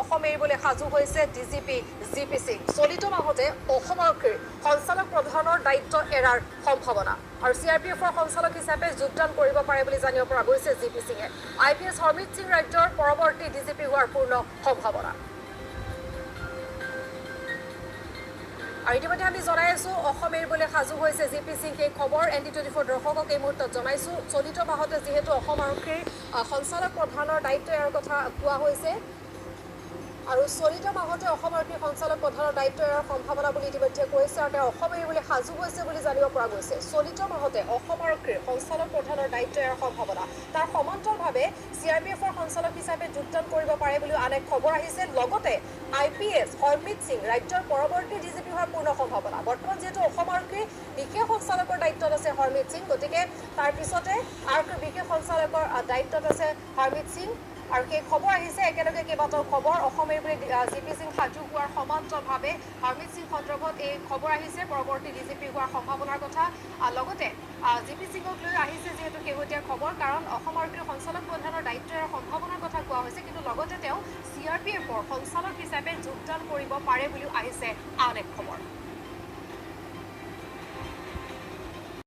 অসম এৰিবলৈ সাজু হৈছে ডিজিপি জিপি সিং চলিত মাহতে অসম আৰক্ষীৰ সঞ্চালক প্ৰধানৰ দায়িত্ব এৰাৰ সম্ভাৱনা আৰু চিআৰপিএফৰ সঞ্চালক হিচাপে যোগদান কৰিব পাৰে বুলি জানিব পৰা গৈছে জিপি সিঙে আইপিএছ হৰমিত সিং ৰাজ্যৰ পৰৱৰ্তী ডিজিপি হোৱাৰ পূৰ্ণ সম্ভাৱনা আৰু ইতিমধ্যে আমি জনাই আছো অসম এৰিবলৈ সাজু হৈছে জিপি সিং এই খবৰ ND24 দৰ্শকক এই মুহূৰ্তত জনাইছো চলিত মাহতে যিহেতু অসম আৰক্ষীৰ সঞ্চালক প্ৰধানৰ দায়িত্ব এৰাৰ কথা কোৱা হৈছে আৰু চলিত মাহতে অসম আৰক্ষীৰ সঞ্চালক প্ৰধানৰ দায়িত্ব এৰাৰ সম্ভাৱনা বুলি ইতিমধ্যে কৈছে আৰু তেওঁ অসম এৰিবলৈ সাজু হৈছে বুলি জানিব পৰা গৈছে চলিত মাহতে অসম আৰক্ষীৰ সঞ্চালক প্ৰধানৰ দায়িত্ব এৰাৰ সম্ভাৱনা তাৰ সমান্তৰালভাৱে চিআৰপিএফৰ সঞ্চালক হিচাপে যোগদান কৰিব পাৰে বুলি আন এক খবৰ আহিছে লগতে আইপিএছ হৰমিত সিং ৰাজ্যৰ পৰৱৰ্তী ডিজিপি হোৱাৰ পূৰ্ণ সম্ভাৱনা বৰ্তমান যেহেতু অসম আৰক্ষীৰ বিশেষ সঞ্চালকৰ দায়িত্বত আছে হৰমিত সিং গতিকে তাৰ পিছতে আৰক্ষীৰ বিশেষ সঞ্চালকৰ দায়িত্বত আছে হৰমিত সিং আৰু সেই খবৰ আহিছে একেলগে কেইবাটাও খবৰ অসম এৰিবলৈ জিপি সিং সাজু হোৱাৰ সমান্তৰালভাৱে হৰমিত সিং সন্দৰ্ভত এই খবৰ আহিছে পৰৱৰ্তী ডিজিপি হোৱাৰ সম্ভাৱনাৰ কথা লগতে জিপি সিঙক লৈ আহিছে যিহেতু শেহতীয়া খবৰ কাৰণ অসম আৰক্ষীৰ সঞ্চালক প্ৰধানৰ দায়িত্ব এৰাৰ সম্ভাৱনাৰ কথা কোৱা হৈছে কিন্তু লগতে তেওঁ চিআৰপিএফৰ সঞ্চালক হিচাপে যোগদান কৰিব পাৰে বুলিও আহিছে আন এক খবৰ